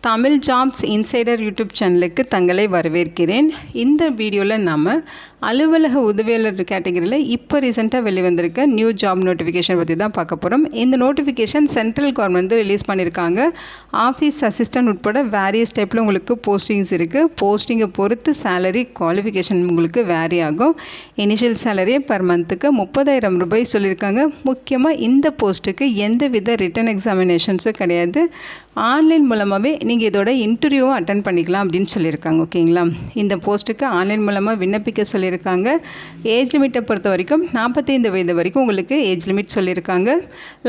Tamil jobs insider YouTube சேனலுக்கு தங்களை வரவேற்கிறேன். இந்த வீடியோவில் நம்ம அலுவலக உதவியாளர் கேட்டகரியில் இப்போ ரீசெண்டாக வெளிவந்திருக்க நியூ ஜாப் நோட்டிஃபிகேஷன் பற்றி தான் பார்க்க போகிறோம். இந்த நோட்டிஃபிகேஷன் சென்ட்ரல் கவர்மெண்ட் ரிலீஸ் பண்ணியிருக்காங்க. ஆஃபீஸ் அசிஸ்டன்ட் உட்பட வேரியஸ் டைப்பில் உங்களுக்கு போஸ்டிங்ஸ் இருக்குது. போஸ்டிங்கை பொறுத்து சேலரி குவாலிஃபிகேஷன் உங்களுக்கு வேரி ஆகும். இனிஷியல் சேலரியை பர் மந்த்துக்கு 30,000 ரூபாய் சொல்லியிருக்காங்க. முக்கியமாக இந்த போஸ்ட்டுக்கு எந்த வித ரிட்டன் எக்ஸாமினேஷன்ஸும் கிடையாது. ஆன்லைன் மூலமாகவே நீங்கள் இதோட இன்டர்வியூவும் அட்டன் பண்ணிக்கலாம் அப்படின்னு சொல்லியிருக்காங்க. ஓகேங்களா, இந்த போஸ்ட்டுக்கு ஆன்லைன் மூலமாக விண்ணப்பிக்க சொல்லியிருக்காங்க. ஏஜ் லிமிட்டை பொறுத்த வரைக்கும் 45 வயது வரைக்கும் உங்களுக்கு ஏஜ் லிமிட் சொல்லியிருக்காங்க.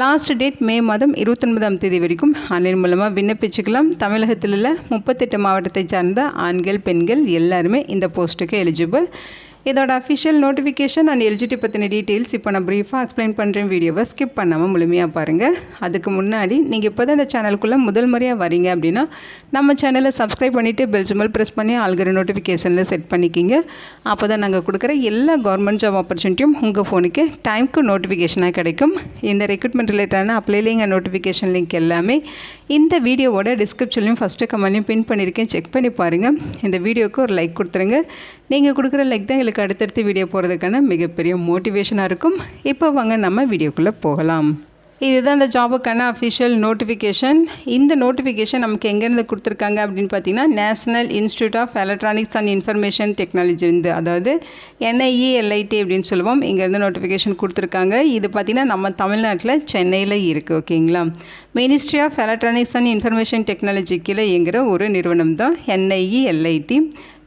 லாஸ்ட் டேட் மே மாதம் 29ஆம் தேதி வரைக்கும் ஆன்லைன் மூலமாக விண்ணப்பிச்சுக்கலாம். தமிழகத்தில் உள்ள 38 மாவட்டத்தை சார்ந்த ஆண்கள் பெண்கள் எல்லாருமே இந்த போஸ்ட்டுக்கு எலிஜிபிள். இதோட அஃபிஷியல் நோட்டிஃபிகேஷன் அண்ட் எலிஜிபிலிட்டி பற்றின டீட்டெயில்ஸ் இப்போ நான் ப்ரீஃபாக எக்ஸ்பிளைன் பண்ணுறேன். வீடியோவை ஸ்கிப் பண்ணாமல் முழுமையாக பாருங்கள். அதுக்கு முன்னாடி நீங்கள் இப்போ தான் இந்த சேனலுக்குள்ளே முதல் முறையாக வரீங்க அப்படின்னா நம்ம சேனலை சப்ஸ்கிரைப் பண்ணிவிட்டு பெல் சிம்பல் ப்ரெஸ் பண்ணி ஆல்கிற நோட்டிஃபிகேஷனில் செட் பண்ணிக்கிங்க. அப்போ தான் நாங்கள் கொடுக்குற எல்லா கவர்மெண்ட் ஜாப் ஆப்பர்ச்சுனிட்டியும் உங்கள் ஃபோனுக்கு டைமுக்கு நோட்டிஃபிகேஷனாக கிடைக்கும். இந்த ரெக்ரூட்மெண்ட் ரிலேட்டடான apply link and notification link எல்லாமே இந்த வீடியோவோட டிஸ்கிரிப்ஷன்லையும் ஃபஸ்ட்டு கமெண்ட்லையும் பின் பண்ணியிருக்கேன். செக் பண்ணி பாருங்கள். இந்த வீடியோவுக்கு ஒரு லைக் கொடுத்துருங்க. நீங்கள் கொடுக்குற லைக் தான் எங்களுக்கு அடுத்தடுத்து வீடியோ போகிறதுக்கான மிகப்பெரிய மோட்டிவேஷனாக இருக்கும். இப்போ வாங்க நம்ம வீடியோக்குள்ளே போகலாம். இதுதான் இந்த ஜாபுக்கான அஃபிஷியல் நோட்டிஃபிகேஷன். இந்த நோட்டிஃபிகேஷன் நமக்கு எங்கேருந்து கொடுத்துருக்காங்க அப்படின்னு பார்த்தீங்கன்னா national institute of electronics and information technology இருந்து, அதாவது NIELIT அப்படின்னு சொல்லுவோம். இங்கேருந்து நோட்டிஃபிகேஷன் கொடுத்துருக்காங்க. இது பார்த்திங்கன்னா நம்ம தமிழ்நாட்டில் சென்னையில் இருக்குது. ஓகேங்களா, ministry of electronics and information technology கீழே இயங்குகிற ஒரு நிறுவனம் தான் NIELIT.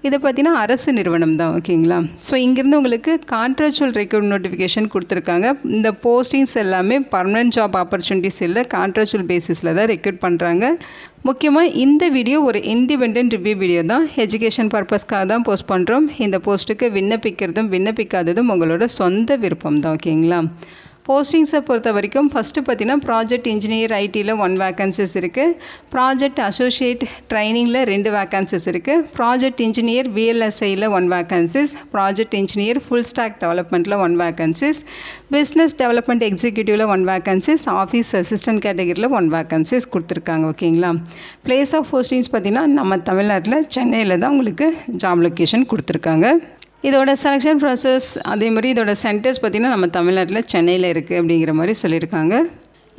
இதை பார்த்தீங்கன்னா அரசு நிறுவனம் தான். ஓகேங்களா, ஸோ இங்கேருந்து உங்களுக்கு கான்ட்ராக்சுவல் ரெக்ரூட் நோட்டிஃபிகேஷன் கொடுத்துருக்காங்க. இந்த போஸ்டிங்ஸ் எல்லாமே பர்மனெண்ட் ஜாப் ஆப்பர்ச்சுனிட்டிஸ் இல்லை, கான்ட்ராக்சுவல் பேசிஸில் தான் ரெக்ரூட் பண்ணுறாங்க. முக்கியமாக இந்த வீடியோ ஒரு இண்டிபெண்டன்ட் ரிவ்யூ வீடியோ தான். எஜுகேஷன் பர்பஸ்க்காக தான் போஸ்ட் பண்ணுறோம். இந்த போஸ்ட்டுக்கு விண்ணப்பிக்கிறதும் விண்ணப்பிக்காததும் உங்களோட சொந்த விருப்பம் தான். ஓகேங்களா, போஸ்டிங்ஸை பொறுத்த வரைக்கும் ஃபஸ்ட்டு பார்த்தீங்கன்னா ப்ராஜெக்ட் இன்ஜினியர் ஐடியில் 1 வேக்கன்சிஸ் இருக்குது. ப்ராஜெக்ட் அசோசியேட் ட்ரைனிங்கில் 2 வேக்கன்சிஸ் இருக்குது. ப்ராஜெக்ட் இன்ஜினியர் VLSIயில் 1 vacancies. Project engineer full stack டெவலப்மெண்ட்டில் 1 வேக்கன்சிஸ். பிஸ்னஸ் டெவலப்மெண்ட் எக்ஸிக்யூட்டிவில் 1 வேக்கன்சிஸ். ஆஃபீஸ் அசிஸ்டன்ட் கேட்டகரியில் 1 வேக்கன்சிஸ் கொடுத்துருக்காங்க. ஓகேங்களா, பிளேஸ் ஆஃப் போஸ்டிங்ஸ் பார்த்திங்கன்னா நம்ம தமிழ்நாட்டில் சென்னையில் தான் உங்களுக்கு ஜாப் லொக்கேஷன் கொடுத்துருக்காங்க. இதோட செலெக்ஷன் ப்ராசஸ் அதே மாதிரி இதோட சென்டர்ஸ் பார்த்திங்கன்னா நம்ம தமிழ்நாட்டில் சென்னையில் இருக்குது அப்படிங்கிற மாதிரி சொல்லியிருக்காங்க.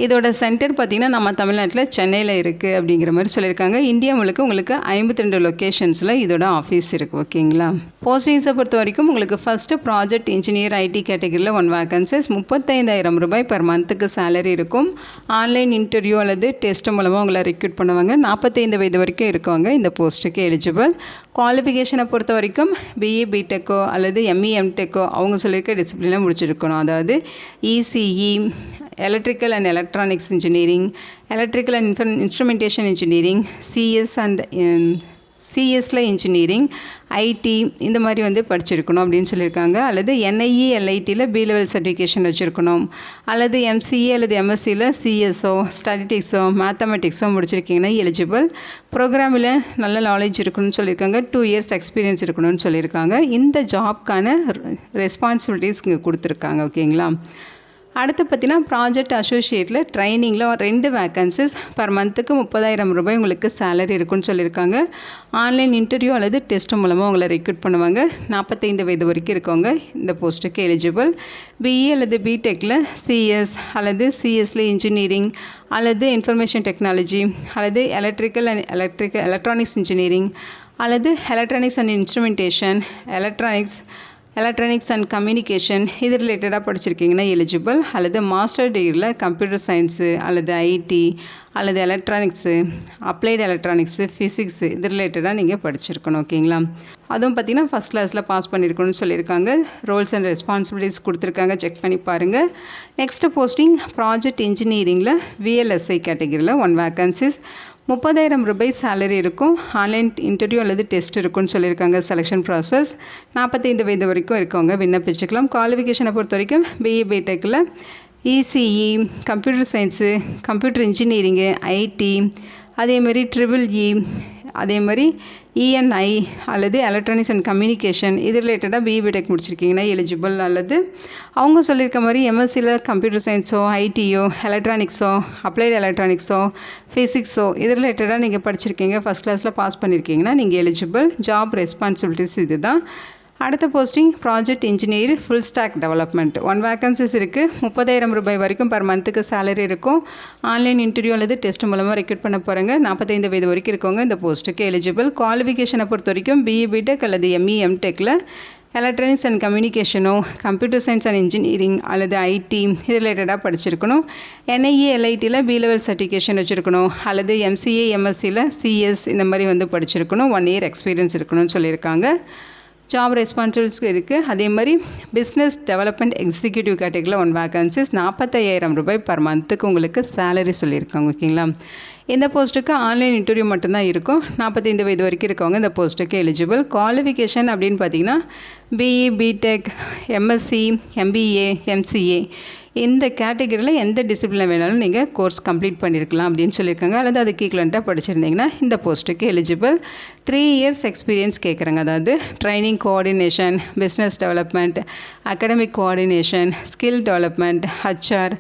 இதோட சென்டர் பார்த்திங்கன்னா நம்ம தமிழ்நாட்டில் சென்னையில் இருக்குது அப்படிங்கிற மாதிரி சொல்லியிருக்காங்க. இந்தியா முழுக்க உங்களுக்கு 52 லொக்கேஷன்ஸில் இதோட ஆஃபீஸ் இருக்குது. ஓகேங்களா, போஸ்டிங்ஸை பொறுத்த வரைக்கும் உங்களுக்கு ஃபஸ்ட்டு ப்ராஜெக்ட் இன்ஜினியர் ஐடி கேட்டகரியில் 1 வேக்கன்சிஸ். 35,000 ரூபாய் பர் மந்த்துக்கு சேலரி இருக்கும். ஆன்லைன் இன்டர்வியூ அல்லது டெஸ்ட் மூலமாக உங்களை ரெக்ரூட் பண்ணுவாங்க. 45 வயது வரைக்கும் இருக்கவங்க இந்த போஸ்ட்டுக்கு எலிஜிபிள். குவாலிஃபிகேஷனை பொறுத்த வரைக்கும் BA BTechோ அல்லது ME MTechோ அவங்க சொல்லியிருக்க டிசிப்ளினில் முடிச்சிருக்கணும். அதாவது ECE, electrical and electronics engineering, electrical and instrumentation engineering, சிஎஸ்ல இன்ஜினியரிங், IT இந்த மாதிரி படிச்சிருக்கணும் அப்படின்னு சொல்லியிருக்காங்க. அல்லது NIELITயில் B லெவல் சர்டிஃபிகேஷன் வச்சுருக்கணும். அல்லது MCA அல்லது MSCயில் CSO, ஸ்டாட்டிஸ்டிக்ஸோ மேத்தமெட்டிக்ஸோ முடிச்சிருக்கீங்கன்னா எலிஜிபிள். ப்ரோக்ராமில் நல்ல நாலேஜ் இருக்கணும்னு சொல்லியிருக்காங்க. 2 இயர்ஸ் எக்ஸ்பீரியன்ஸ் இருக்கணும்னு சொல்லியிருக்காங்க. இந்த ஜாப்க்கான ரெஸ்பான்சிபிலிட்டிஸ் இங்கே கொடுத்துருக்காங்க. ஓகேங்களா, அடுத்து பார்த்தீங்கன்னா ப்ராஜெக்ட் அசோசியேட்டில் ட்ரைனிங்கில் 2 வேக்கன்சிஸ். பர் மந்த்துக்கு 30,000 ரூபாய் உங்களுக்கு சேலரி இருக்குன்னு சொல்லியிருக்காங்க. ஆன்லைன் இன்டர்வியூ அல்லது டெஸ்ட் மூலமாக உங்களை ரெக்ரூட் பண்ணுவாங்க. 45 வயது வரைக்கும் இருக்கவங்க இந்த போஸ்ட்டுக்கு எலிஜிபிள். BE அல்லது BTechல CS அல்லது CSல இன்ஜினியரிங் அல்லது இன்ஃபர்மேஷன் டெக்னாலஜி அல்லது எலக்ட்ரானிக்ஸ் இன்ஜினியரிங் அல்லது electronics and instrumentation, electronics and communication இது ரிலேட்டடாக படிச்சிருக்கீங்கன்னா எலிஜிபிள். அல்லது மாஸ்டர் டிகிரியில் கம்ப்யூட்டர் சயின்ஸு அல்லது IT அல்லது எலக்ட்ரானிக்ஸு, அப்ளைடு எலக்ட்ரானிக்ஸு, ஃபிசிக்ஸு இது ரிலேட்டடாக நீங்கள் படிச்சிருக்கணும். ஓகேங்களா, அதுவும் பார்த்திங்கன்னா ஃபஸ்ட் கிளாஸில் பாஸ் பண்ணியிருக்கணும்னு சொல்லியிருக்காங்க. ரோல்ஸ் அண்ட் ரெஸ்பான்சிபிலிட்டிஸ் கொடுத்துருக்காங்க. செக் பண்ணி பாருங்கள். நெக்ஸ்ட்டு போஸ்டிங் ப்ராஜெக்ட் இன்ஜினியரிங்கில் VLSI கேட்டகரியில் 1 வேக்கன்சிஸ். 30,000 ரூபாய் சேலரி இருக்கும். ஆன்லைன் இன்டர்வியூ அல்லது டெஸ்ட் இருக்குன்னு சொல்லியிருக்காங்க. செலெக்ஷன் ப்ராசஸ் 45 வயது வரைக்கும் இருக்கவங்க விண்ணப்பிச்சுக்கலாம். குவாலிஃபிகேஷனை பொறுத்த வரைக்கும் BA BTechல ECE, computer science, computer engineering, IT அதேமாரி EEE அதே மாதிரி இஎன்ஐ அல்லது எலக்ட்ரானிக்ஸ் அண்ட் கம்யூனிகேஷன் இது ரிலேட்டடாக பிஇ பிடெக் முடிச்சிருக்கீங்கன்னா எலிஜிபிள். அல்லது அவங்க சொல்லியிருக்க மாதிரி எம்எஸ்சியில் கம்ப்யூட்டர் சயின்ஸோ ஐடியோ எலக்ட்ரானிக்ஸோ அப்ளைடு எலக்ட்ரானிக்ஸோ ஃபிசிக்ஸோ இது ரிலேட்டடாக நீங்கள் படிச்சிருக்கீங்க, ஃபஸ்ட் கிளாஸில் பாஸ் பண்ணியிருக்கீங்கன்னா நீங்கள் எலிஜிபிள். ஜாப் ரெஸ்பான்சிபிலிட்டிஸ் இது தான். அடுத்த posting project engineer full stock development. 1 vacancies இருக்குது. 30,000 ரூபாய் வரைக்கும் பர் மந்த்துக்கு சேலரி இருக்கும். ஆன்லைன் இன்டர்வியூ அல்லது டெஸ்ட் மூலமாக ரெக்ரூட் பண்ண போகிறாங்க. 45 வயது வரைக்கும் இருக்கவங்க இந்த போஸ்ட்டுக்கு எலிஜிபிள். குவாலிஃபிகேஷனை பொறுத்த வரைக்கும் பிஇ பிடெக் அல்லது எம்இ எம்டெக்கில் எலக்ட்ரானிக்ஸ் அண்ட் கம்யூனிகேஷனோ கம்ப்யூட்டர் சயின்ஸ் அண்ட் இன்ஜினியரிங் அல்லது ஐடி இது ரிலேட்டடாக படிச்சிருக்கணும். என்ஐஏ எல்ஐடியில் பி லெவல் சர்டிஃபிகேஷன் வச்சுருக்கணும். அல்லது எம்சிஏ எம்எஸ்சியில் சிஎஸ் இந்த மாதிரி வந்து படிச்சிருக்கணும். 1 இயர் எக்ஸ்பீரியன்ஸ் இருக்கணும்னு சொல்லியிருக்காங்க. ஜாப் ரெஸ்பான்சிபிலிட்டிஸ் இருக்குது. அதே மாதிரி பிஸ்னஸ் டெவலப்மெண்ட் எக்ஸிக்யூட்டிவ் கேட்டகரியில் 1 வேகன்சிஸ் 45,000 ரூபாய் பர் மந்த்துக்கு உங்களுக்கு சேலரி சொல்லியிருக்காங்க. ஓகேங்களா? இந்த போஸ்ட்டுக்கு ஆன்லைன் இன்டர்வியூ மட்டும்தான் இருக்கும். 45 வயது வரைக்கும் இருக்கவங்க இந்த போஸ்ட்டுக்கு எலிஜிபிள். குவாலிஃபிகேஷன் அப்படின்னு பார்த்தீங்கன்னா BE B Tech MSc MBA MCA இந்த கேட்டகரியில் எந்த டிசிப்ளின் வேணாலும் நீங்கள் கோர்ஸ் கம்ப்ளீட் பண்ணியிருக்கலாம் அப்படின்னு சொல்லியிருக்காங்க. அல்லது அதுக்கு ஈக்குவலண்ட்டாக படிச்சிருந்தீங்கன்னா இந்த போஸ்ட்டுக்கு எலிஜிபிள். 3 இயர்ஸ் எக்ஸ்பீரியன்ஸ் கேட்குறாங்க. அதாவது training coordination, business development, academic coordination, skill development, HR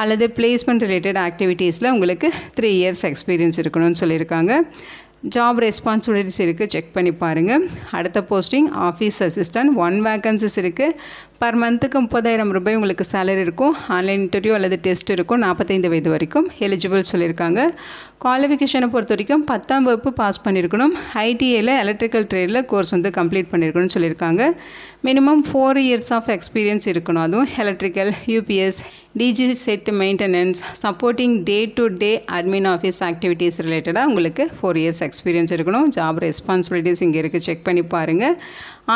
அல்லது பிளேஸ்மெண்ட் ரிலேட்டட் ஆக்டிவிட்டீஸில் உங்களுக்கு 3 இயர்ஸ் எக்ஸ்பீரியன்ஸ் இருக்கணும்னு சொல்லியிருக்காங்க. ஜாப் ரெஸ்பான்சிபிலிட்டிஸ் இருக்குது, செக் பண்ணி பாருங்கள். அடுத்த போஸ்டிங் ஆஃபீஸ் அசிஸ்டன்ட். 1 வேகன்சிஸ் இருக்குது. பர் மந்த்துக்கு 30,000 ரூபாய் உங்களுக்கு சேலரி இருக்கும். ஆன்லைன் இன்டர்வியூ அல்லது டெஸ்ட் இருக்கும். 45 வயது வரைக்கும் எலிஜிபிள் சொல்லியிருக்காங்க. குவாலிஃபிகேஷனை பொறுத்த வரைக்கும் 10ஆம் வகுப்பு பாஸ் பண்ணியிருக்கணும். ஐடிஐயில் எலக்ட்ரிக்கல் ட்ரேடில் கோர்ஸ் வந்து கம்ப்ளீட் பண்ணியிருக்கணும்னு சொல்லியிருக்காங்க. மினிமம் 4 இயர்ஸ் ஆஃப் எக்ஸ்பீரியன்ஸ் இருக்கணும். அதுவும் electrical, UPS, DG set maintenance, supporting day to day admin office activities ரிலேட்டடாக உங்களுக்கு 4 இயர்ஸ் எக்ஸ்பீரியன்ஸ் இருக்கணும். ஜாப் ரெஸ்பான்சிபிலிட்டிஸ் இங்கே இருக்குது, செக் பண்ணி பாருங்கள்.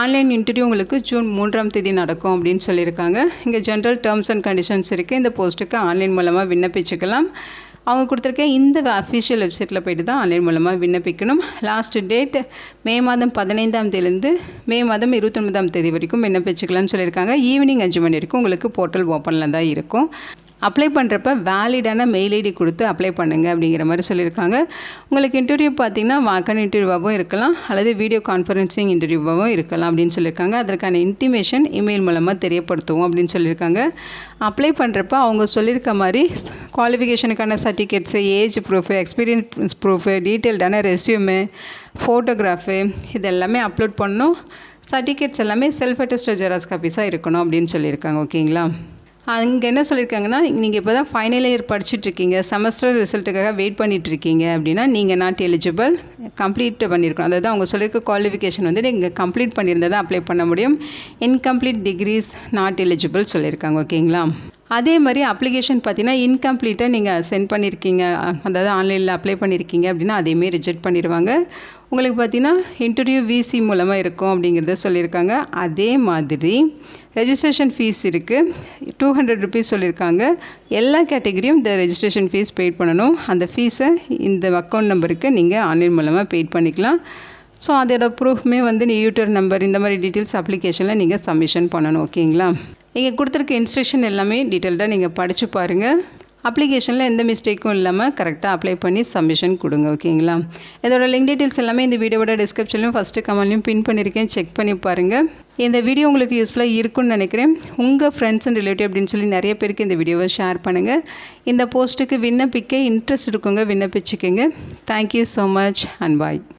ஆன்லைன் இன்டர்வியூ உங்களுக்கு ஜூன் 3ஆம் தேதி நடக்கும் அப்படின்னு சொல்லியிருக்காங்க. இங்கே ஜென்ரல் டேர்ம்ஸ் அண்ட் கண்டிஷன்ஸ் இருக்குது. இந்த போஸ்ட்டுக்கு ஆன்லைன் மூலமாக விண்ணப்பிச்சுக்கலாம். அவங்க கொடுத்துருக்க இந்த அஃபிஷியல் வெப்சைட்டில் போய்ட்டு தான் ஆன்லைன் மூலமாக விண்ணப்பிக்கணும். லாஸ்ட் டேட் மே மாதம் 15ஆம் தேதியிலேருந்து மே மாதம் 29ஆம் தேதி வரைக்கும் விண்ணப்பிச்சுக்கலாம்னு சொல்லியிருக்காங்க. ஈவினிங் 5 மணி வரைக்கும் உங்களுக்கு போர்ட்டல் ஓப்பனில் தான் இருக்கும். அப்ளை பண்ணுறப்ப வேலிடான மெயில் ஐடி கொடுத்து அப்ளை பண்ணுங்கள் அப்படிங்கிற மாதிரி சொல்லியிருக்காங்க. உங்களுக்கு இன்டர்வியூ பார்த்திங்கன்னா வாக்கன் இன்டர்வியூவாகவும் இருக்கலாம் அல்லது வீடியோ கான்ஃபரன்சிங் இன்டர்வியூவாகவும் இருக்கலாம் அப்படின்னு சொல்லியிருக்காங்க. அதற்கான இன்டிமேஷன் இமெயில் மூலமாக தெரியப்படுத்துவோம் அப்படின்னு சொல்லியிருக்காங்க. அப்ளை பண்ணுறப்ப அவங்க சொல்லியிருக்க மாதிரி குவாலிஃபிகேஷனுக்கான certificates, age proof, experience proof, டீட்டெயில்டான ரெஸ்யூமு, ஃபோட்டோகிராஃபு இதெல்லாமே அப்லோட் பண்ணணும். சர்டிஃபிகேட்ஸ் எல்லாமே செல்ஃப் அட்டஸ்டட் ஜெராக்ஸ் காப்பீஸாக இருக்கணும் அப்படின்னு சொல்லியிருக்காங்க. ஓகேங்களா? அங்கே என்ன சொல்லியிருக்காங்கன்னா, நீங்கள் இப்போ தான் ஃபைனல் இயர் படிச்சுட்ருக்கீங்க, செமஸ்டர் ரிசல்ட்டுக்காக வெயிட் பண்ணிகிட்ருக்கீங்க அப்படின்னா நீங்கள் நாட் எலிஜிபிள். கம்ப்ளீட் பண்ணியிருக்கணும். அதாவது அவங்க சொல்லியிருக்க குவாலிஃபிகேஷன் வந்து நீங்கள் கம்ப்ளீட் பண்ணியிருந்தால் தான் அப்ளை பண்ண முடியும். இன்கம்ப்ளீட் டிகிரிஸ் நாட் எலிஜிபிள் சொல்லியிருக்காங்க. ஓகேங்களா? அதே மாதிரி அப்ளிகேஷன் பார்த்தீங்கன்னா இன்கம்ப்ளீட்டாக நீங்கள் சென்ட் பண்ணியிருக்கீங்க, அதாவது ஆன்லைனில் அப்ளை பண்ணியிருக்கீங்க அப்படின்னா அதையுமே ரிஜெக்ட் பண்ணிடுவாங்க. உங்களுக்கு பார்த்தீங்கன்னா இன்டர்வியூ விசி மூலமாக இருக்கும் அப்படிங்கிறத சொல்லியிருக்காங்க. அதே மாதிரி ரெஜிஸ்ட்ரேஷன் ஃபீஸ் இருக்குது, 200 ருபீஸ் சொல்லியிருக்காங்க. எல்லா கேட்டகரியும் இந்த ரெஜிஸ்ட்ரேஷன் ஃபீஸ் பெய்ட் பண்ணணும். அந்த ஃபீஸை இந்த அக்கௌண்ட் நம்பருக்கு நீங்கள் ஆன்லைன் மூலமாக பெய்ட் பண்ணிக்கலாம். ஸோ அதோட ப்ரூஃப்மே வந்து யூடியூப் நம்பர் இந்த மாதிரி டீட்டெயில்ஸ் அப்ளிகேஷனில் நீங்கள் சப்மிஷன் பண்ணணும். ஓகேங்களா? இங்கே கொடுத்துருக்க இன்ஸ்ட்ரக்ஷன் எல்லாமே டீட்டெயில்டாக நீங்கள் படித்து பாருங்கள். அப்ளிகேஷனில் எந்த மிஸ்டேக்கும் இல்லாமல் கரெக்டாக அப்ளை பண்ணி சப்மிஷன் கொடுங்க. ஓகேங்களா? இதோட லிங்க் டீட்டெயில்ஸ் எல்லாமே இந்த வீடியோவோட டிஸ்கிரிப்ஷன்லையும் ஃபஸ்ட்டு கமெண்ட்லையும் பின் பண்ணியிருக்கேன், செக் பண்ணி பாருங்கள். இந்த வீடியோ உங்களுக்கு யூஸ்ஃபுல்லாக இருக்குன்னு நினைக்கிறேன். உங்கள் ஃப்ரெண்ட்ஸ் அண்ட் ரிலேட்டிவ் அப்படின்னு சொல்லி நிறைய பேருக்கு இந்த வீடியோவை ஷேர் பண்ணுங்கள். இந்த போஸ்ட்டுக்கு விண்ணப்பிக்க இன்ட்ரெஸ்ட் இருக்குங்க, விண்ணப்பிச்சுக்கோங்க. Thank you so much and bye.